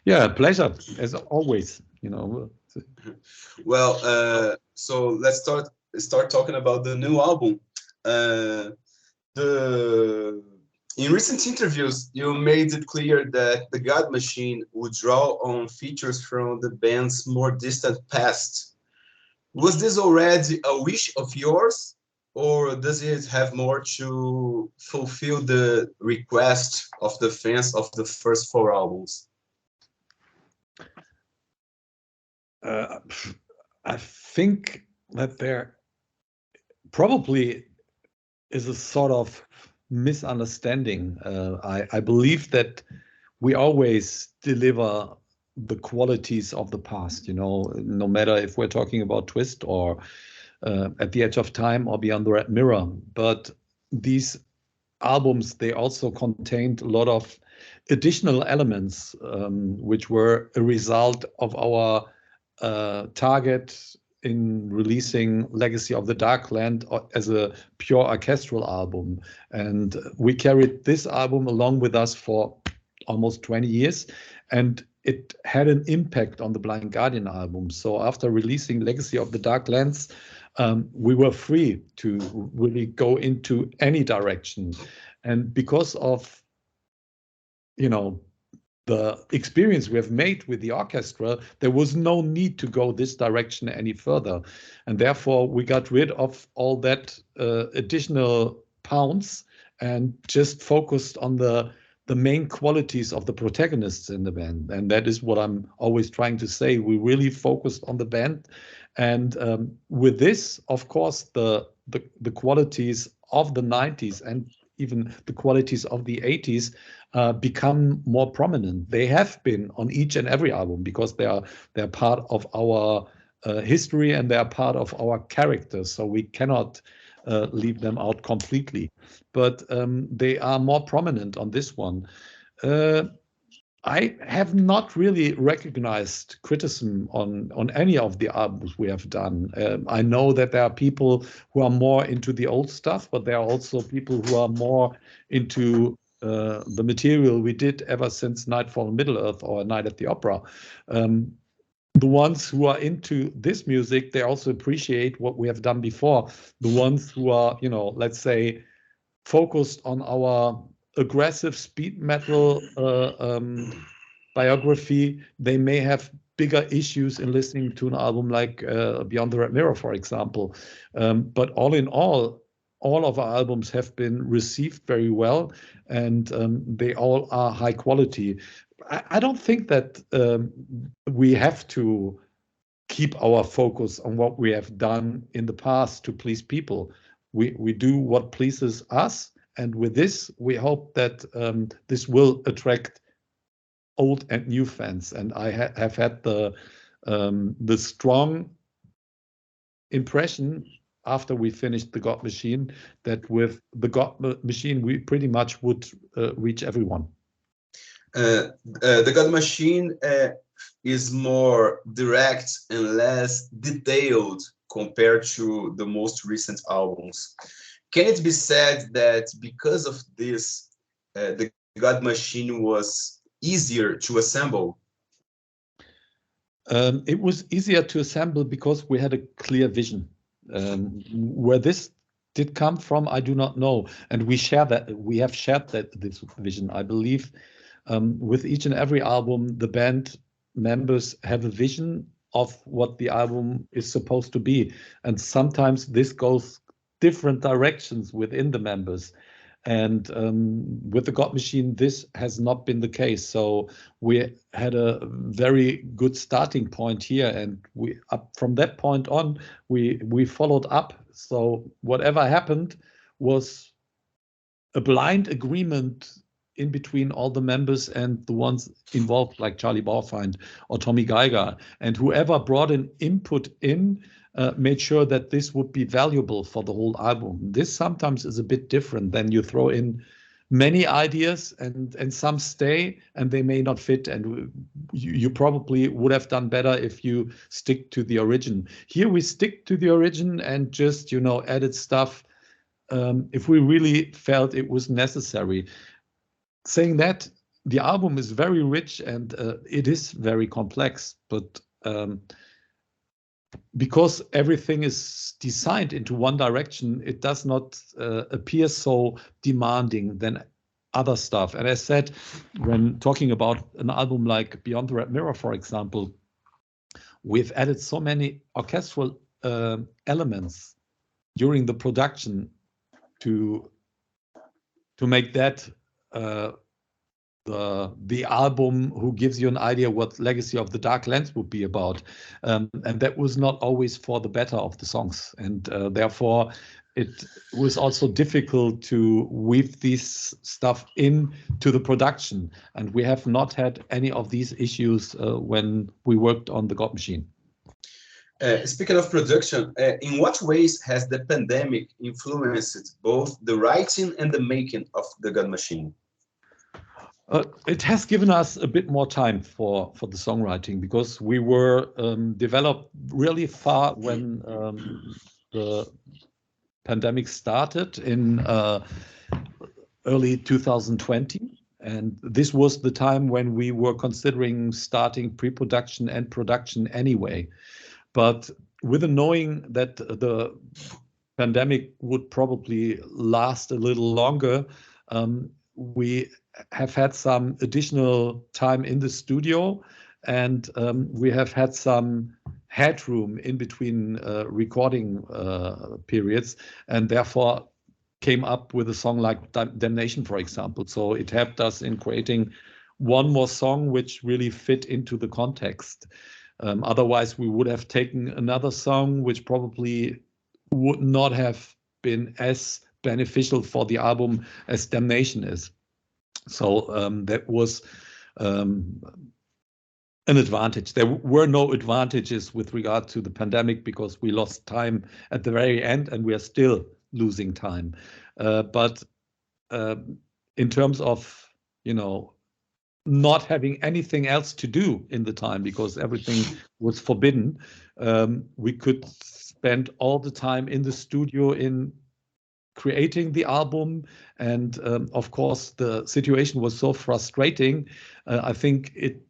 Yeah, pleasure as always. Well, so let's start talking about the new album. Uh, the In recent interviews, you made it clear that the God Machine would draw on features from the band's more distant past. Was this already a wish of yours, or does it have more to fulfill the request of the fans of the first four albums? Uh, I think that there probably is a sort of misunderstanding. I believe that we always deliver the qualities of the past, no matter if we're talking about Twist or At the Edge of Time or Beyond the Red Mirror. But these albums, they also contained a lot of additional elements, which were a result of our target in releasing Legacy of the Darkland as a pure orchestral album. And we carried this album along with us for almost 20 years. And it had an impact on the Blind Guardian album. So after releasing Legacy of the Darklands, we were free to really go into any direction. And because of, the experience we have made with the orchestra, there was no need to go this direction any further. And therefore, we got rid of all that additional pounds and just focused on the main qualities of the protagonists in the band. And that is what I'm always trying to say. We really focused on the band. And with this, of course, the qualities of the 90s and even the qualities of the 80s become more prominent. They have been on each and every album because they're part of our history and they are part of our character. So we cannot leave them out completely. But they are more prominent on this one. I have not really recognized criticism on any of the albums we have done. I know that there are people who are more into the old stuff, but there are also people who are more into the material we did ever since Nightfall in Middle Earth or Night at the Opera. The ones who are into this music, they also appreciate what we have done before. The ones who are, let's say, focused on our aggressive speed metal biography, they may have bigger issues in listening to an album like Beyond the Red Mirror, for example. But all in all of our albums have been received very well, and they all are high quality. I don't think that we have to keep our focus on what we have done in the past to please people. We do what pleases us, and with this, we hope that this will attract old and new fans. And I have had the strong impression after we finished the God Machine that with the God Machine we pretty much would reach everyone. The God Machine is more direct and less detailed compared to the most recent albums. Can it be said that because of this, the God Machine was easier to assemble? It was easier to assemble because we had a clear vision. Where this did come from, I do not know, and we share that. We have shared this vision. I believe with each and every album, the band members have a vision of what the album is supposed to be, and sometimes this goes different directions within the members. And with the God Machine, this has not been the case. So we had a very good starting point here, and we up from that point on, we followed up. So whatever happened was a blind agreement in between all the members and the ones involved, like Charlie Bauerfeind or Tommy Geiger, and whoever brought an input in made sure that this would be valuable for the whole album. This sometimes is a bit different than you throw in many ideas and some stay and they may not fit, and you probably would have done better if you stick to the origin. Here we stick to the origin and just added stuff if we really felt it was necessary. Saying that, the album is very rich and it is very complex, but because everything is designed into one direction, it does not appear so demanding than other stuff. And as said, when talking about an album like Beyond the Red Mirror, for example, we've added so many orchestral elements during the production to make that the album who gives you an idea what Legacy of the Dark Lands would be about, and that was not always for the better of the songs, and therefore it was also difficult to weave this stuff into the production, and we have not had any of these issues when we worked on the God Machine. Speaking of production, in what ways has the pandemic influenced both the writing and the making of the God Machine? It has given us a bit more time for the songwriting, because we were developed really far when the pandemic started in early 2020. And this was the time when we were considering starting pre-production and production anyway. But with the knowing that the pandemic would probably last a little longer, we have had some additional time in the studio, and we have had some headroom in between recording periods, and therefore came up with a song like Damnation, for example. So it helped us in creating one more song which really fit into the context. Otherwise, we would have taken another song which probably would not have been as beneficial for the album as Damnation is. So that was an advantage. There were no advantages with regard to the pandemic because we lost time at the very end, and we are still losing time. But in terms of, not having anything else to do in the time because everything was forbidden, we could spend all the time in the studio in creating the album. And of course, the situation was so frustrating. I think it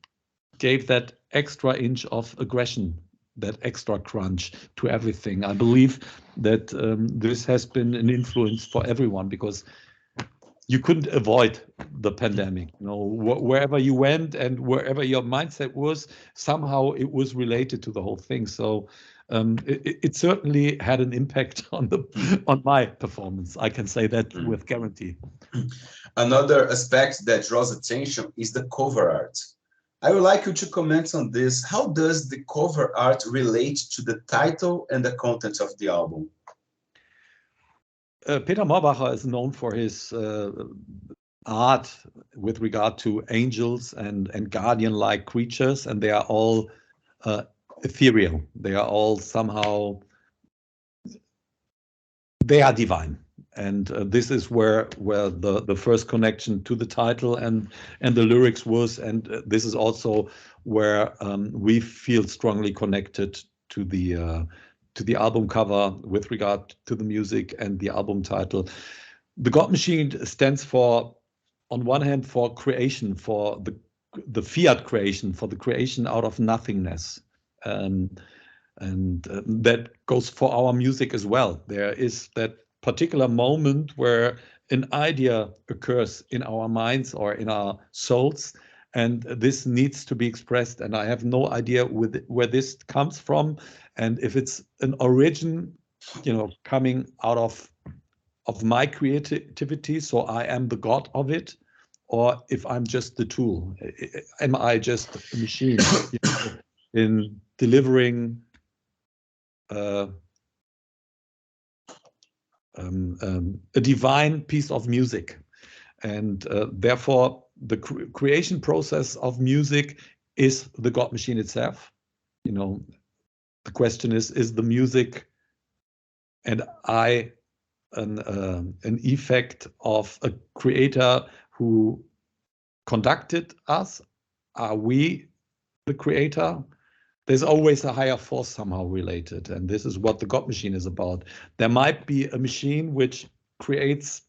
gave that extra inch of aggression, that extra crunch to everything. I believe that this has been an influence for everyone, because you couldn't avoid the pandemic. Wherever you went and wherever your mindset was, somehow it was related to the whole thing. So it certainly had an impact on my performance. I can say that with guarantee. Another aspect that draws attention is the cover art. I would like you to comment on this. How does the cover art relate to the title and the content of the album? Peter Morbacher is known for his art with regard to angels and guardian-like creatures, and they are all ethereal. They are all somehow, they are divine. And this is where the first connection to the title and the lyrics was. And this is also where we feel strongly connected to the album cover with regard to the music and the album title. The God Machine stands for, on one hand, for creation, for the fiat creation, for the creation out of nothingness. And that goes for our music as well. There is that particular moment where an idea occurs in our minds or in our souls, and this needs to be expressed. And I have no idea where this comes from, and if it's an origin, coming out of my creativity, so I am the god of it, or if I'm just the tool. Am I just a machine in delivering a divine piece of music? And therefore, the creation process of music is the God Machine itself. The question is the music and I an effect of a creator who conducted us? Are we the creator? There's always a higher force somehow related, and this is what the God Machine is about. There might be a machine which creates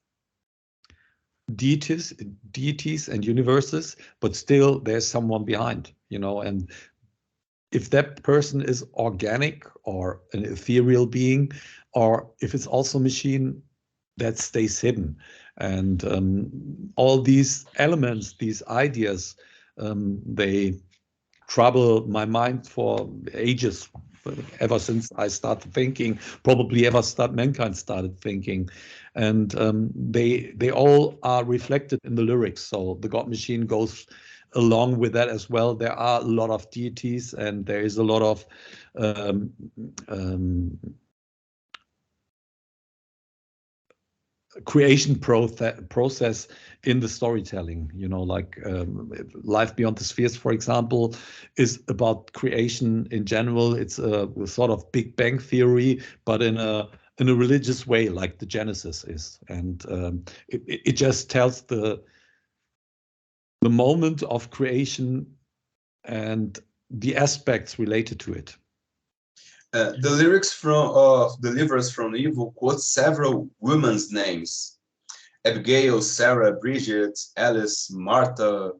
deities and universes, but still there's someone behind, you know, and if that person is organic or an ethereal being, or if it's also machine, that stays hidden. And all these elements, these ideas, they trouble my mind for ages, ever since I started thinking, probably mankind started thinking. And they all are reflected in the lyrics. So the God Machine goes along with that as well. There are a lot of deities, and there is a lot of creation process in the storytelling, you know, like Life Beyond the Spheres, for example, is about creation in general. It's a sort of Big Bang theory, but in a religious way, like the Genesis is. And it just tells the moment of creation and the aspects related to it. The lyrics of Deliverance from Evil quote several women's names: Abigail, Sarah, Bridget, Alice, Martha.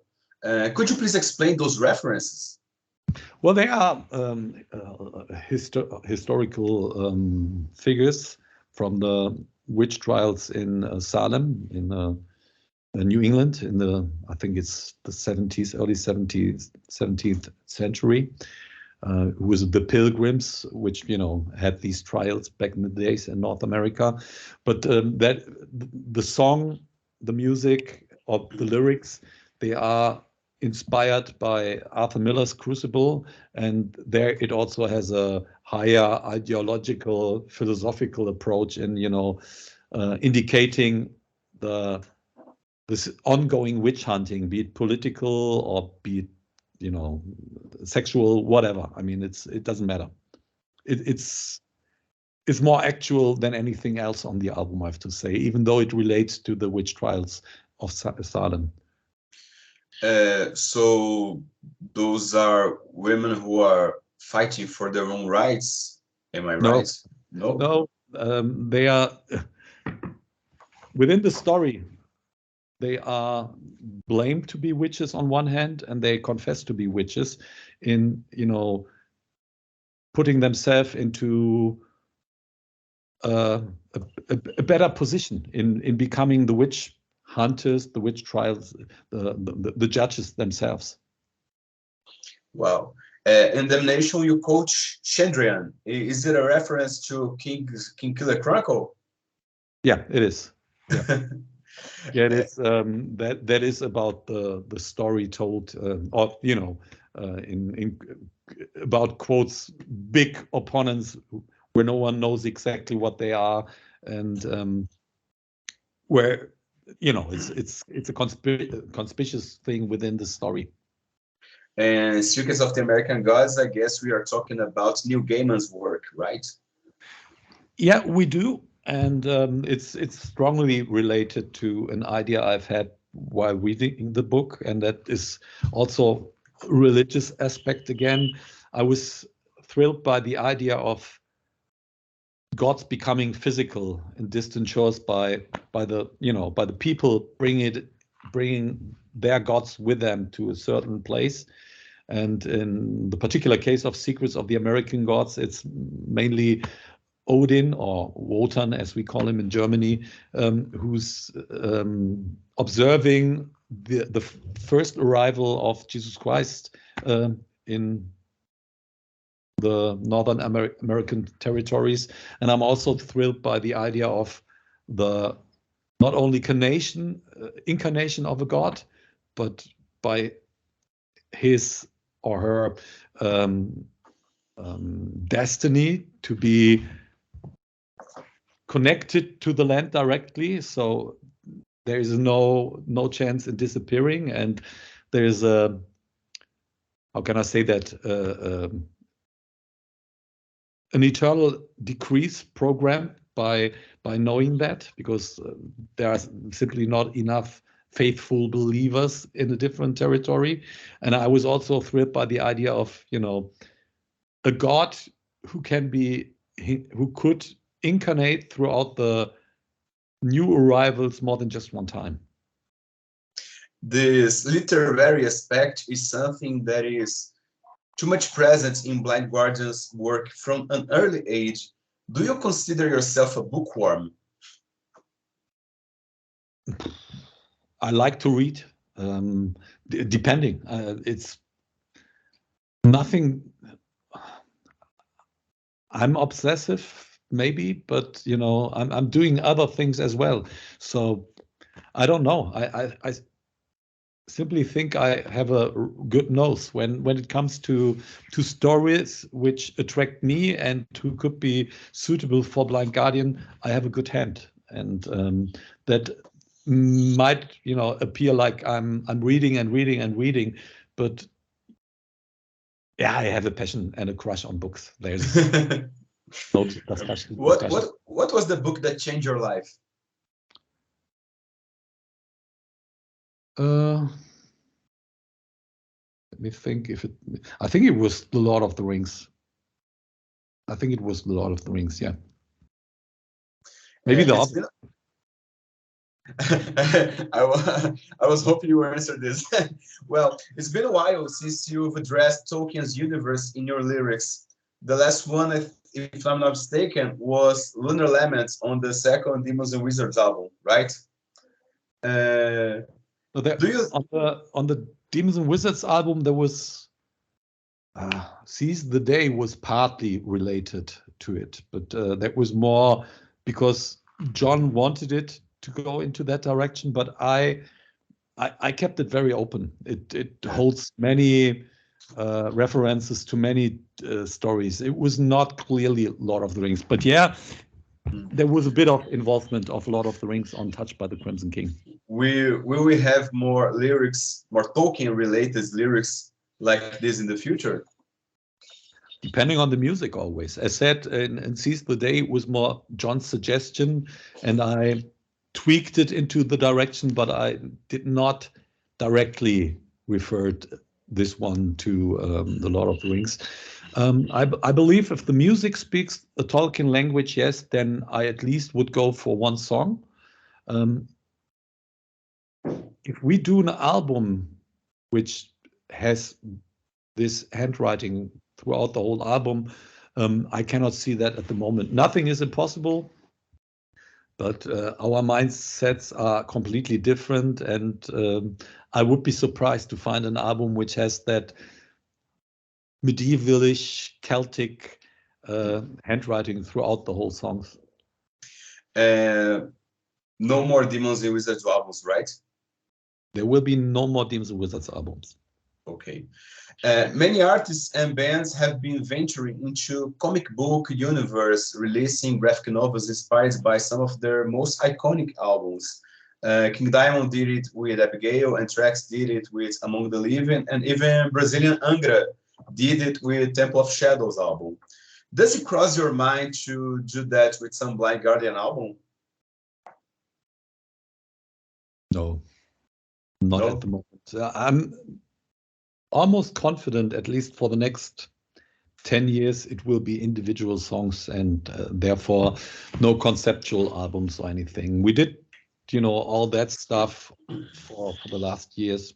Could you please explain those references? Well, they are historical figures from the witch trials in Salem, in New England, in I think it's the 70s, early 17th century. Who was the Pilgrims, which, you know, had these trials back in the days in North America. But that the song, the music, or the lyrics, they are inspired by Arthur Miller's Crucible, and there it also has a higher ideological, philosophical approach in, you know, indicating this ongoing witch hunting, be it political or be it, you know, sexual, whatever. I mean, it doesn't matter. It's more actual than anything else on the album, I have to say, even though it relates to the witch trials of Salem. So those are women who are fighting for their own rights. Am I right? No. They are within the story. They are blamed to be witches on one hand, and they confess to be witches in, you know, putting themselves into a better position in becoming the witch hunters, the witch trials, the judges themselves. Wow. In Damnation, you coach Chandrian. Is it a reference to King Killer Chronicle? Yeah, it is. Yeah. Yeah, it is. That is about the story told, or, you know, in about, quotes, big opponents where no one knows exactly what they are, and where, you know, it's a conspicuous thing within the story. And Secrets of the American Gods, I guess we are talking about Neil Gaiman's work, right? Yeah, we do. And it's strongly related to an idea I've had while reading the book, and that is also a religious aspect again. I was thrilled by the idea of gods becoming physical in distant shores by the people bringing their gods with them to a certain place. And in the particular case of Secrets of the American Gods, it's mainly Odin, or Wotan as we call him in Germany, who's observing the first arrival of Jesus Christ in the Northern American territories. And I'm also thrilled by the idea of the not only incarnation of a god, but by his or her destiny to be connected to the land directly. So there is no chance in disappearing, and there is a, how can I say that, an eternal decrease program by knowing that, because there are simply not enough faithful believers in a different territory. And I was also thrilled by the idea of, you know, a god who could incarnate throughout the new arrivals more than just one time. This literary aspect is something that is too much present in Blind Guardian's work from an early age. Do you consider yourself a bookworm? I like to read, depending. It's nothing. I'm obsessive, maybe, but you know, I'm doing other things as well. So I don't know. I simply think I have a good nose when it comes to stories which attract me and who could be suitable for Blind Guardian. I have a good hand, and that might, you know, appear like I'm reading and reading and reading, but yeah, I have a passion and a crush on books. There's no discussion. What was the book that changed your life? Let me think. I think it was The Lord of the Rings. I think it was The Lord of the Rings. Yeah, maybe the. I was hoping you would answer this. Well, it's been a while since you've addressed Tolkien's universe in your lyrics. The last one, if I'm not mistaken, was Lunar Lament on the second Demons and Wizards album, right? On the Demons and Wizards album, there was Seize the Day was partly related to it, but that was more because John wanted it to go into that direction, but I kept it very open. It holds many references to many stories. It was not clearly Lord of the Rings, but yeah, there was a bit of involvement of Lord of the Rings on Touched by the Crimson King. Will we have more lyrics, more Tolkien-related lyrics like this in the future? Depending on the music, always. As said, in Seize the Day was more John's suggestion, and I tweaked it into the direction, but I did not directly refer this one to the Lord of the Rings. I believe if the music speaks a Tolkien language, yes, then I at least would go for one song. If we do an album which has this handwriting throughout the whole album, I cannot see that at the moment. Nothing is impossible, but our mindsets are completely different, and I would be surprised to find an album which has that medievalish Celtic handwriting throughout the whole songs. No more Demons and Wizards albums, right? There will be no more Demons and Wizards albums. Okay. Many artists and bands have been venturing into comic book universe, releasing graphic novels inspired by some of their most iconic albums. King Diamond did it with Abigail, and Trax did it with Among the Living, and even Brazilian Angra did it with Temple of Shadows album. Does it cross your mind to do that with some Blind Guardian album? No, not at the moment. I'm almost confident, at least for the next 10 years, it will be individual songs, and therefore no conceptual albums or anything. We did, you know, all that stuff for the last years.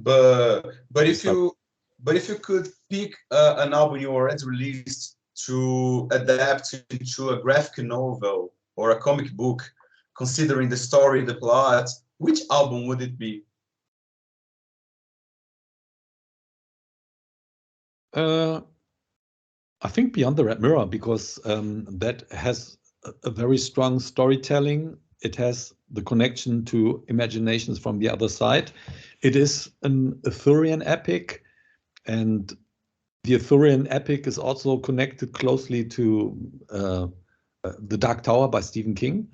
But if you could pick an album you already released to adapt into a graphic novel or a comic book, considering the story, the plot, which album would it be? I think Beyond the Red Mirror, because that has a very strong storytelling. It has the connection to imaginations from the other side. It is an Arthurian epic, and the Arthurian epic is also connected closely to The Dark Tower by Stephen King.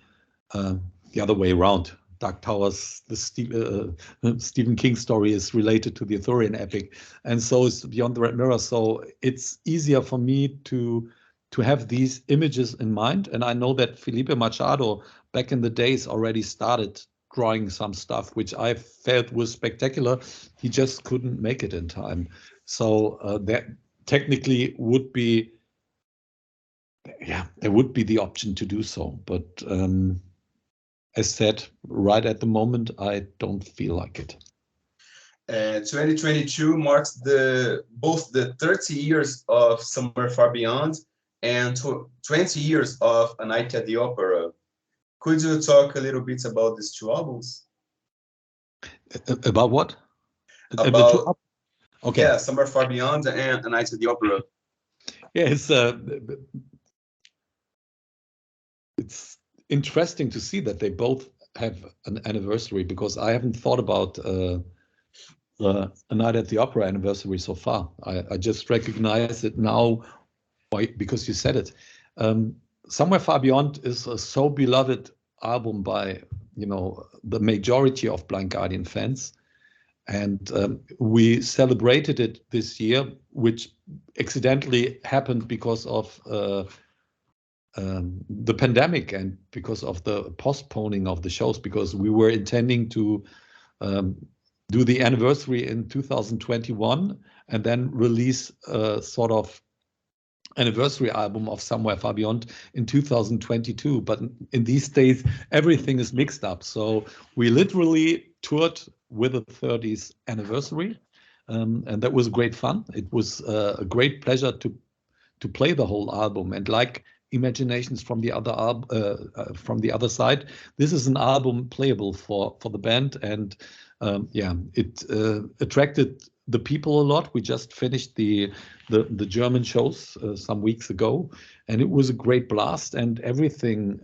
The other way around. Dark Towers, the Stephen King story is related to the Arthurian epic, and so is Beyond the Red Mirror. So it's easier for me to have these images in mind. And I know that Felipe Machado back in the days already started drawing some stuff, which I felt was spectacular. He just couldn't make it in time. So that technically would be, yeah, there would be the option to do so, but as said, right at the moment, I don't feel like it. 2022 marks both the 30 years of Somewhere Far Beyond and 20 years of A Night at the Opera. Could you talk a little bit about these two albums? About what? About okay. Yeah, Somewhere Far Beyond and A Night at the Opera. Yeah, it's interesting to see that they both have an anniversary, because I haven't thought about A Night at the Opera anniversary so far. I just recognize it now because you said it. Somewhere Far Beyond is a so beloved album by, you know, the majority of Blind Guardian fans. And we celebrated it this year, which accidentally happened because of the pandemic and because of the postponing of the shows, because we were intending to do the anniversary in 2021 and then release a sort of anniversary album of Somewhere Far Beyond in 2022. But in these days, everything is mixed up. So we literally toured with the 30th anniversary, and that was great fun. It was a great pleasure to play the whole album. And like Imaginations from the other side, this is an album playable for the band, and yeah, it attracted the people a lot. We just finished the German shows some weeks ago, and it was a great blast. And everything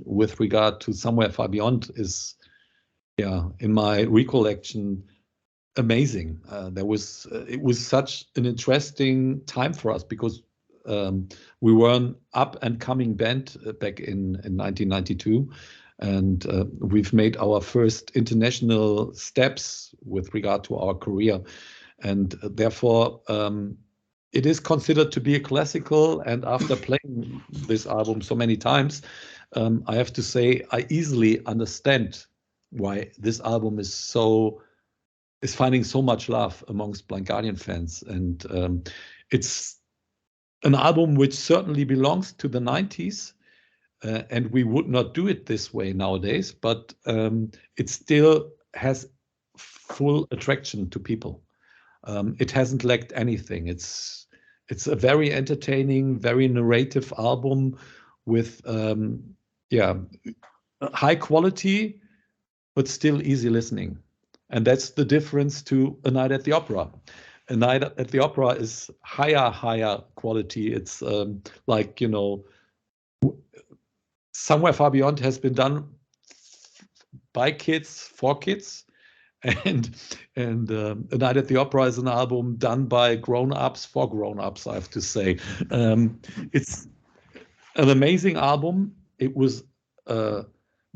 with regard to Somewhere Far Beyond is, yeah, in my recollection, amazing. It was such an interesting time for us, because we were an up and coming band back in 1992, and we've made our first international steps with regard to our career, and therefore it is considered to be a classical. And after playing this album so many times, I have to say I easily understand why this album is finding so much love amongst Blind Guardian fans. And it's an album which certainly belongs to the 90s, and we would not do it this way nowadays, but it still has full attraction to people. It hasn't lacked anything. It's a very entertaining, very narrative album with yeah, high quality, but still easy listening. And that's the difference to A Night at the Opera. A Night at the Opera is higher quality. It's like, you know, Somewhere Far Beyond has been done by kids for kids, and A Night at the Opera is an album done by grown-ups for grown-ups, I have to say. It's an amazing album. It was a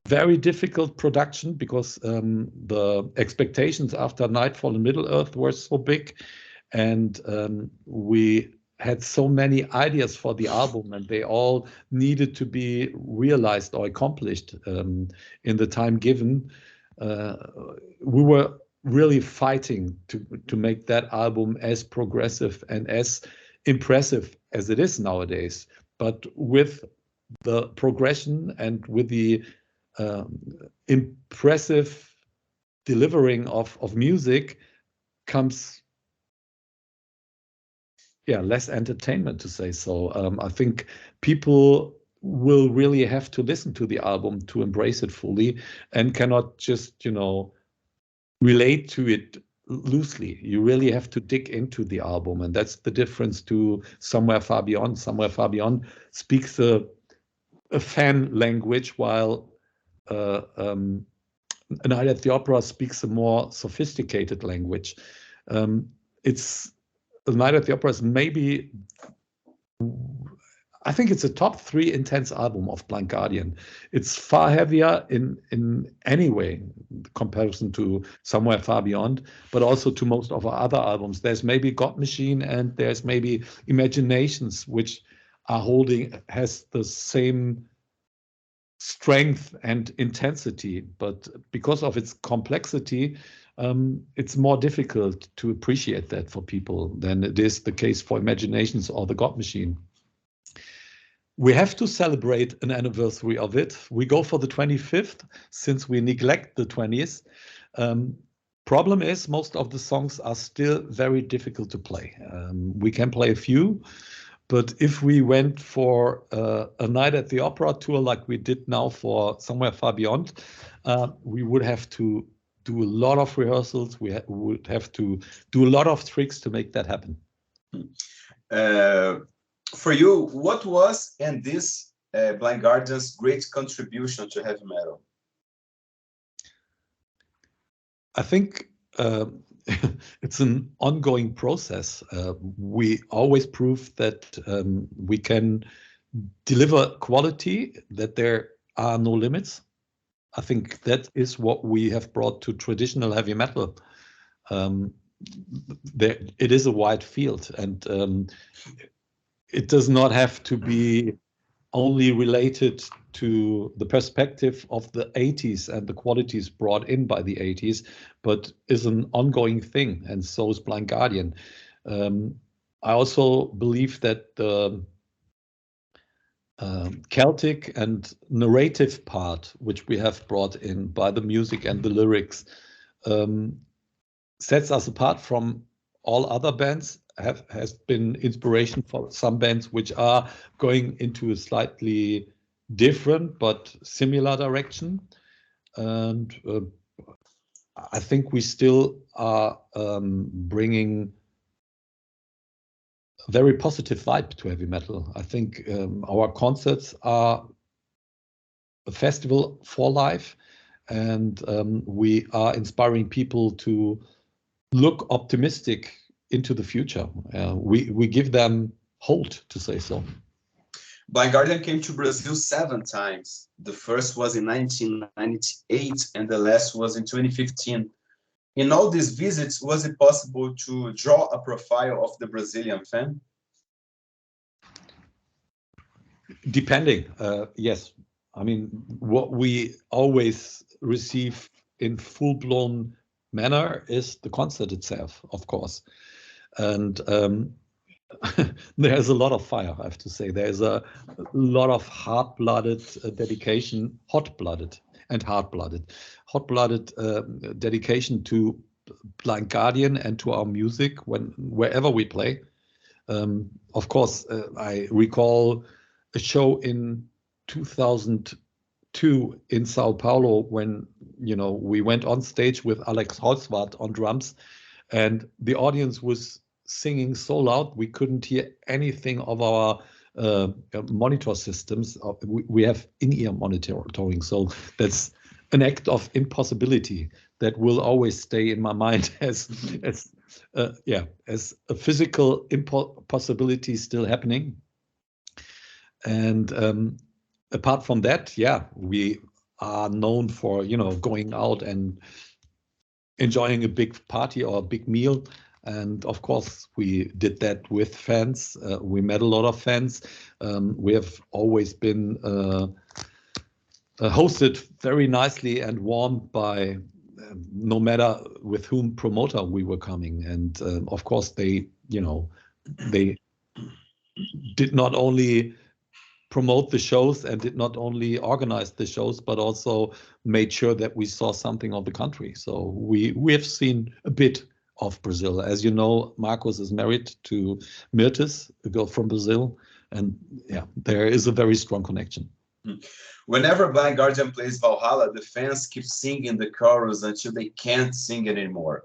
very difficult production, because the expectations after Nightfall in Middle-earth were so big, and we had so many ideas for the album, and they all needed to be realized or accomplished in the time given. We were really fighting to make that album as progressive and as impressive as it is nowadays. But with the progression and with the impressive delivering of music comes, yeah, less entertainment, to say so. I think people will really have to listen to the album to embrace it fully, and cannot just, you know, relate to it loosely. You really have to dig into the album, and that's the difference to Somewhere Far Beyond. Somewhere Far Beyond speaks a fan language, while A Night at the Opera speaks a more sophisticated language. It's A Night at the Opera is maybe, I think it's a top 3 intense album of Blind Guardian. It's far heavier in any way in comparison to Somewhere Far Beyond, but also to most of our other albums. There's maybe God Machine and there's maybe Imaginations, which has the same strength and intensity, but because of its complexity, it's more difficult to appreciate that for people than it is the case for Imaginations or the God Machine. we have to celebrate an anniversary of it. We go for the 25th since we neglect the 20th. Problem is, most of the songs are still very difficult to play. We can play a few, but if we went for a night at the opera tour like we did now for Somewhere Far Beyond, we would have to do a lot of rehearsals. We would have to do a lot of tricks to make that happen. For you, what was and is Blind Guardian's great contribution to heavy metal? I think it's an ongoing process. We always prove that we can deliver quality, that there are no limits. I think that is what we have brought to traditional heavy metal. It is a wide field, and it does not have to be only related to the perspective of the 80s and the qualities brought in by the 80s, but is an ongoing thing, and so is Blind Guardian. I also believe that the Celtic and narrative part, which we have brought in by the music and the lyrics, sets us apart from all other bands, has been inspiration for some bands which are going into a slightly different but similar direction. And I think we still are bringing a very positive vibe to heavy metal. I think our concerts are a festival for life, and we are inspiring people to look optimistic into the future. We give them hope, to say so. Blind Guardian came to Brazil 7 times. The first was in 1998 and the last was in 2015. In all these visits, was it possible to draw a profile of the Brazilian fan? Depending, yes. I mean, what we always receive in full-blown manner is the concert itself, of course. And there's a lot of fire, I have to say. There's a lot of hard-blooded dedication, hot-blooded and hard-blooded. Hot-blooded dedication to Blind Guardian and to our music wherever we play. Of course, I recall a show in 2002 in Sao Paulo when, you know, we went on stage with Alex Holzwart on drums, and the audience was singing so loud we couldn't hear anything of our monitor systems. We have in-ear monitoring, so that's an act of impossibility that will always stay in my mind as a physical impossibility still happening. And apart from that, yeah, we are known for, you know, going out and enjoying a big party or a big meal. And of course, we did that with fans. We met a lot of fans. We have always been hosted very nicely and warmed by no matter with whom promoter we were coming. And of course, they did not only promote the shows and did not only organize the shows, but also made sure that we saw something of the country. So we have seen a bit of Brazil. As you know, Marcos is married to Mirtes, a girl from Brazil, and yeah, there is a very strong connection. Whenever Blind Guardian plays Valhalla, the fans keep singing the chorus until they can't sing it anymore.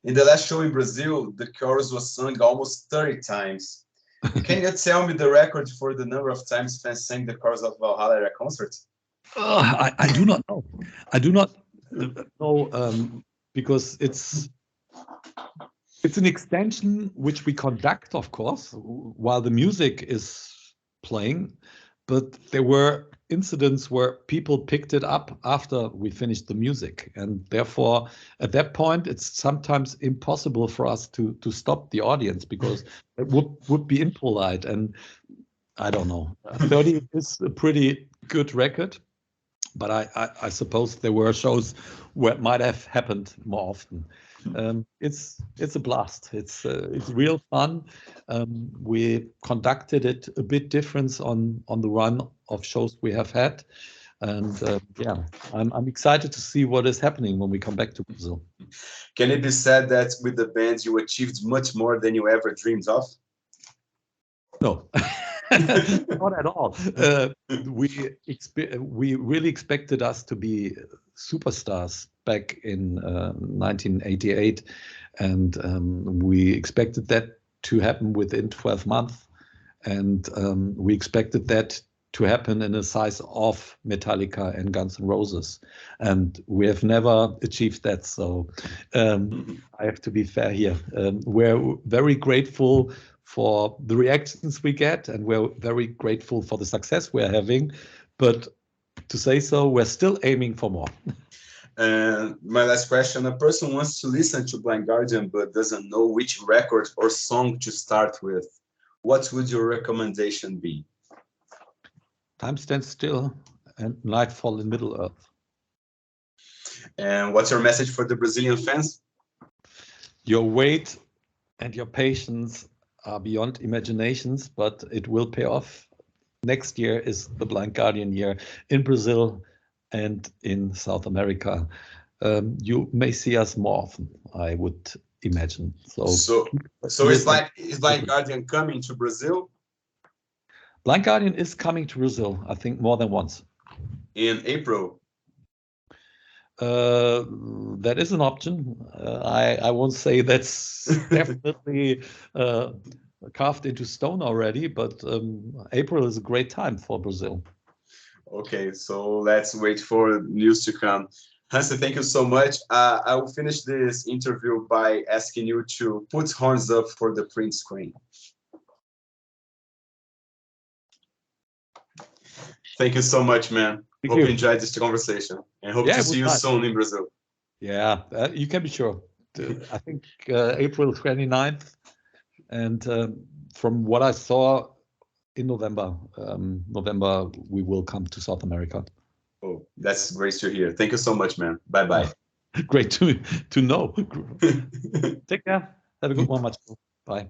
In the last show in Brazil, the chorus was sung almost 30 times. Can you tell me the record for the number of times fans sang the chorus of Valhalla at a concert? I do not know. I do not know because it's an extension which we conduct, of course, while the music is playing. But there were incidents where people picked it up after we finished the music. And therefore, at that point, it's sometimes impossible for us to stop the audience because it would be impolite. And I don't know. 30 is a pretty good record. But I suppose there were shows where it might have happened more often. It's a blast. It's real fun. We conducted it a bit different on the run of shows we have had, and yeah, I'm excited to see what is happening when we come back to Brazil. Can it be said that with the band you achieved much more than you ever dreamed of? No, not at all. We really expected us to be superstars back in 1988, and we expected that to happen within 12 months, and we expected that to happen in the size of Metallica and Guns N' Roses, and we have never achieved that. So I have to be fair here. We're very grateful for the reactions we get, and we're very grateful for the success we're having. But to say so, we're still aiming for more. And my last question, a person wants to listen to Blind Guardian but doesn't know which record or song to start with. What would your recommendation be? Time Stands Still and Nightfall in Middle Earth. And what's your message for the Brazilian fans? Your wait and your patience are beyond imaginations, but it will pay off. Next year is the Blind Guardian year in Brazil and in South America. You may see us more often, I would imagine. So is Blind Guardian coming to Brazil? Blind Guardian is coming to Brazil, I think, more than once. In April? That is an option. I won't say that's definitely carved into stone already, but April is a great time for Brazil. Okay, so let's wait for news to come. Hansi, thank you so much. I will finish this interview by asking you to put horns up for the print screen. Thank you so much, man. Hope you enjoyed this conversation, and hope to see you soon in Brazil. Yeah, you can be sure. I think April 29th, and from what I saw in November, we will come to South America. Oh, that's great to hear. Thank you so much, man. Bye-bye. Great to know. Take care. Have a good one, Macho. Bye.